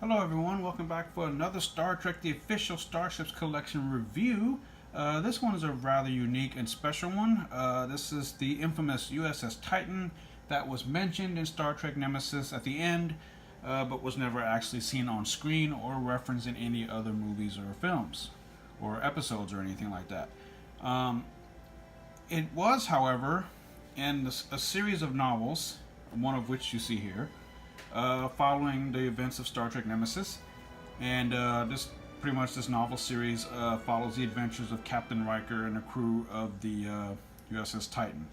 Hello everyone, welcome back for another Star Trek The Official Starships Collection review. This one is a rather unique and special one. This is the infamous USS Titan that was mentioned in Star Trek Nemesis at the end, but was never actually seen on screen or referenced in any other movies or films or episodes or anything like that. It was, however, in a series of novels, one of which you see here, following the events of Star Trek Nemesis, and this novel series follows the adventures of Captain Riker and the crew of the USS Titan.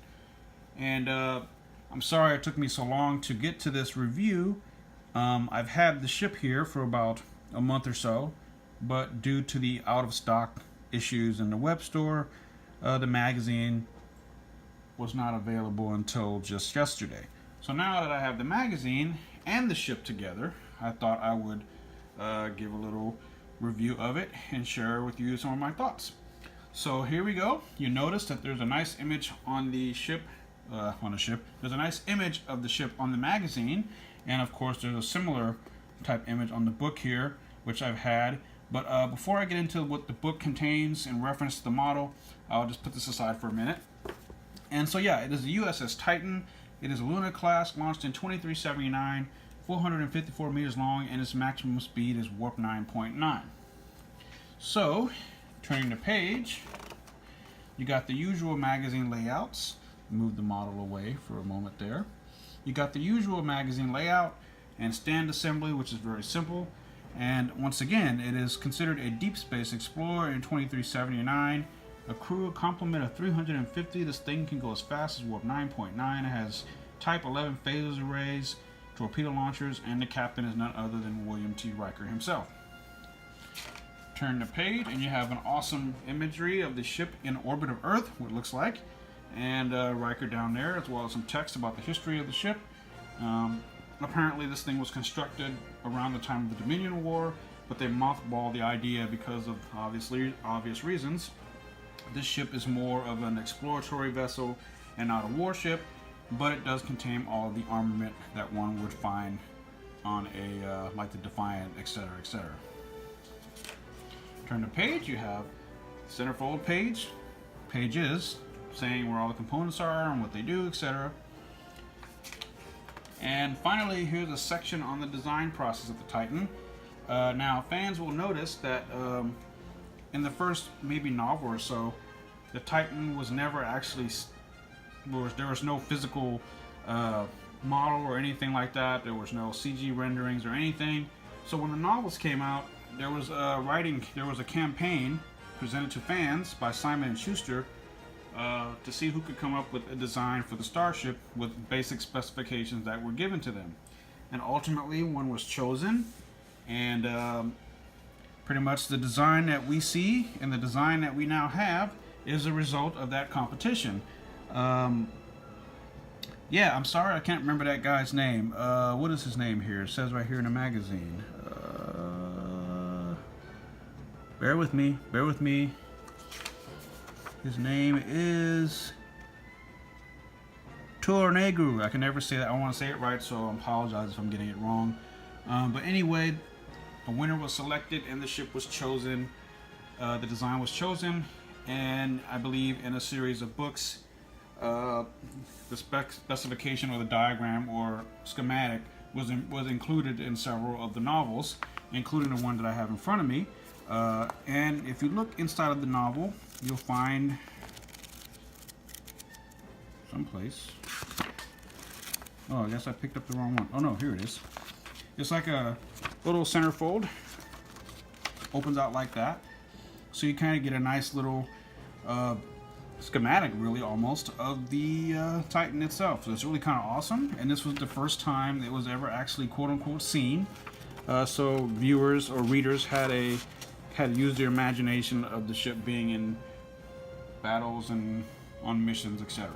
And I'm sorry it took me so long to get to this review. I've had the ship here for about a month or so, but due to the out of stock issues in the web store, the magazine was not available until just yesterday. So now that I have the magazine and the ship together, I thought I would give a little review of it and share with you some of my thoughts. So here we go. You notice that there's a nice image on the ship, There's a nice image of the ship on the magazine, and of course there's a similar type image on the book here, which I've had. But before I get into what the book contains in reference to the model, I'll just put this aside for a minute. And so yeah, it is the USS Titan. It is a Luna class, launched in 2379, 454 meters long, and its maximum speed is warp 9.9. So, turning the page, you got the usual magazine layouts. Move the model away for a moment there. You got the usual magazine layout and stand assembly, which is very simple. And once again, it is considered a deep space explorer in 2379. A crew complement of 350. This thing can go as fast as warp 9.9. It has Type 11 phasers arrays, torpedo launchers, and the captain is none other than William T. Riker himself. Turn the page, and you have an awesome imagery of the ship in orbit of Earth, what it looks like, and Riker down there, as well as some text about the history of the ship. Apparently, this thing was constructed around the time of the Dominion War, but they mothballed the idea because of obvious reasons. This ship is more of an exploratory vessel and not a warship, but it does contain all of the armament that one would find on a like the Defiant, etc., etc. Turn the page. You have centerfold page, pages saying where all the components are and what they do, etc. And finally, here's a section on the design process of the Titan. Now, fans will notice that in the first maybe novel or so, the Titan was never actually, there was no physical model or anything like that. There was no CG renderings or anything. So when the novels came out, there was a campaign presented to fans by Simon & Schuster to see who could come up with a design for the Starship with basic specifications that were given to them. And ultimately, one was chosen, and pretty much the design that we see and the design that we now have is a result of that competition. Yeah, I'm sorry, I can't remember that guy's name. What is his name here? It says right here in the magazine. Bear with me. His name is Tornegru. I can never say that. I want to say it right, so I apologize if I'm getting it wrong. But anyway, the winner was selected and the ship was chosen. The design was chosen, and I believe in a series of books, the specification or the diagram or schematic was included in several of the novels, including the one that I have in front of me. And if you look inside of the novel, you'll find someplace. Oh, I guess I picked up the wrong one. Oh no, here it is. It's like a little centerfold. Opens out like that. So you kind of get a nice little schematic, really, almost, of the Titan itself. So it's really kind of awesome. And this was the first time it was ever actually quote-unquote seen. So viewers or readers had to use their imagination of the ship being in battles and on missions, etc.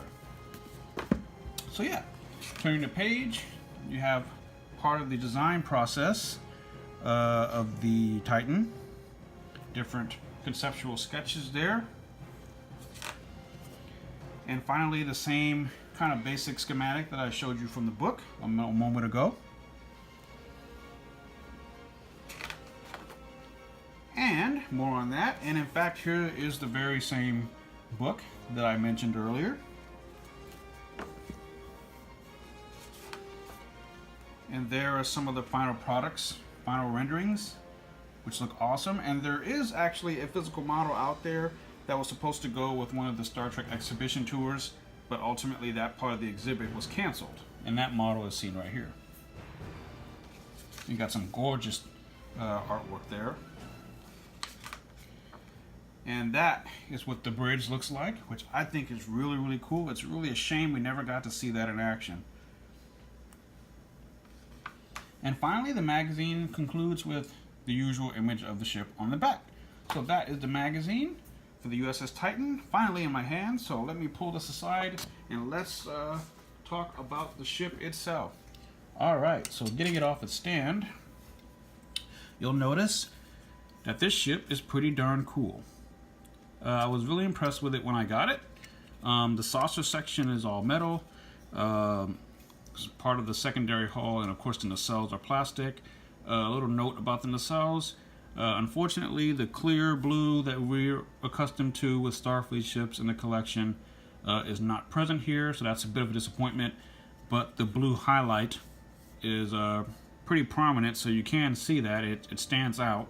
So yeah, turning the page, you have part of the design process of the Titan. Different conceptual sketches there. And finally, the same kind of basic schematic that I showed you from the book a moment ago. more on that. And in fact, here is the very same book that I mentioned earlier. And there are some of the final products, final renderings, which look awesome. And there is actually a physical model out there that was supposed to go with one of the Star Trek exhibition tours, but ultimately that part of the exhibit was canceled. And that model is seen right here. You got some gorgeous artwork there. And that is what the bridge looks like, which I think is really, really cool. It's really a shame we never got to see that in action. And finally, the magazine concludes with the usual image of the ship on the back. So that is the magazine for the USS Titan, finally in my hands. So let me pull this aside and let's talk about the ship itself. Alright, so getting it off its stand, you'll notice that this ship is pretty darn cool. I was really impressed with it when I got it. The saucer section is all metal. Part of the secondary hull, and of course the nacelles are plastic. A little note about the nacelles. Unfortunately, the clear blue that we're accustomed to with Starfleet ships in the collection is not present here, so that's a bit of a disappointment. But the blue highlight is pretty prominent, so you can see that it stands out,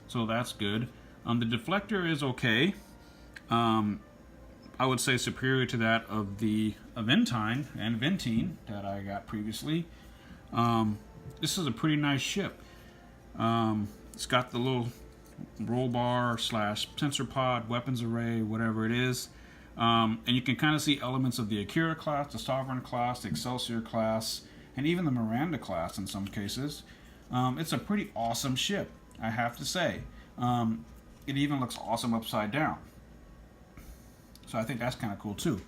so that's good. The deflector is okay. I would say superior to that of the Aventine and Ventine that I got previously. This is a pretty nice ship. It's got the little roll bar / sensor pod, weapons array, whatever it is. And you can kind of see elements of the Akira class, the Sovereign class, the Excelsior class, and even the Miranda class in some cases. It's a pretty awesome ship, I have to say. It even looks awesome upside down. So I think that's kind of cool too.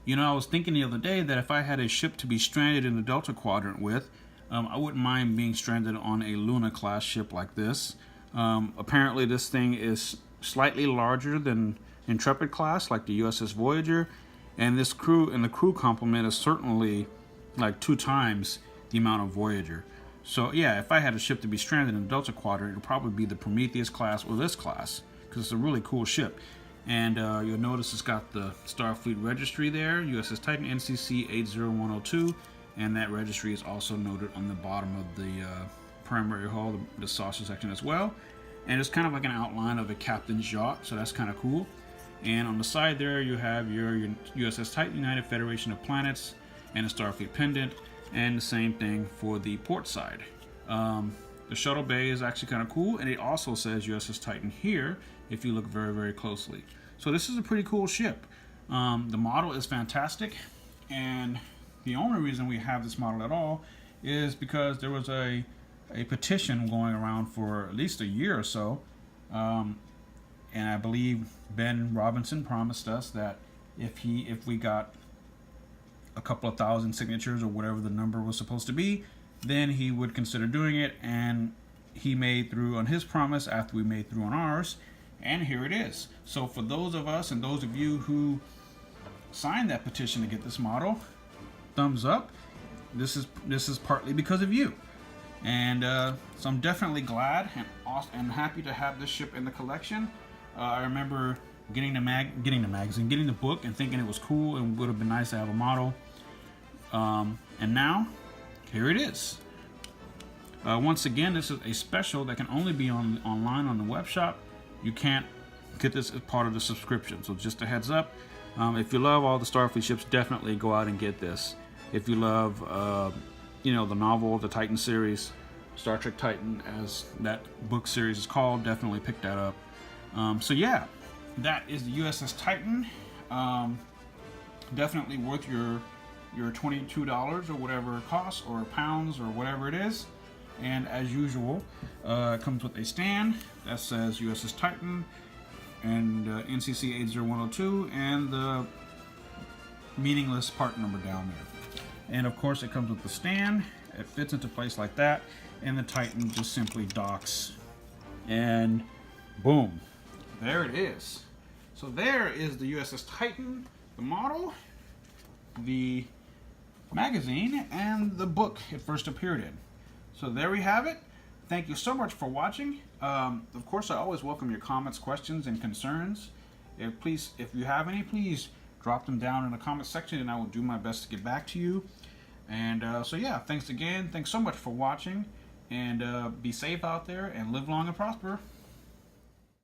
You know, I was thinking the other day that if I had a ship to be stranded in the Delta Quadrant with, I wouldn't mind being stranded on a Luna class ship like this. Apparently this thing is slightly larger than Intrepid class, like the USS Voyager, and this crew and the crew complement is certainly like 2 times the amount of Voyager. So yeah, if I had a ship to be stranded in the Delta Quadrant, it would probably be the Prometheus class or this class, because it's a really cool ship. And you'll notice it's got the Starfleet registry there, USS Titan NCC-80102, and that registry is also noted on the bottom of the primary hull, the saucer section as well. And it's kind of like an outline of a captain's yacht, so that's kind of cool. And on the side there, you have your USS Titan United Federation of Planets and a Starfleet pendant, and the same thing for the port side. The shuttle bay is actually kind of cool, and it also says USS Titan here if you look very, very closely. So this is a pretty cool ship. The model is fantastic, and the only reason we have this model at all is because there was a petition going around for at least a year or so, and I believe Ben Robinson promised us that if we got a couple of thousand signatures or whatever the number was supposed to be, then he would consider doing it, and he made through on his promise after we made through on ours, and here it is. So for those of us and those of you who signed that petition to get this model, thumbs up. This is partly because of you, and so I'm definitely glad and happy to have this ship in the collection. I remember getting the book and thinking it was cool and would have been nice to have a model. And now, here it is. Once again, this is a special that can only be online on the web shop. You can't get this as part of the subscription, so just a heads up. If you love all the Starfleet ships, definitely go out and get this. If you love, the novel, the Titan series, Star Trek Titan, as that book series is called, definitely pick that up. So yeah, that is the USS Titan. Definitely worth your $22 or whatever it costs, or pounds, or whatever it is. And as usual, it comes with a stand that says USS Titan and NCC-80102 and the meaningless part number down there. And of course it comes with the stand. It fits into place like that, and the Titan just simply docks, and boom, there it is. So there is the USS Titan, the model, the magazine, and the book it first appeared in. So there we have it. thank you so much for watching. Of course, I always welcome your comments, questions, and concerns. If you have any, please drop them down in the comment section, and I will do my best to get back to you. And so yeah, thanks again. Thanks so much for watching, and be safe out there, and live long and prosper.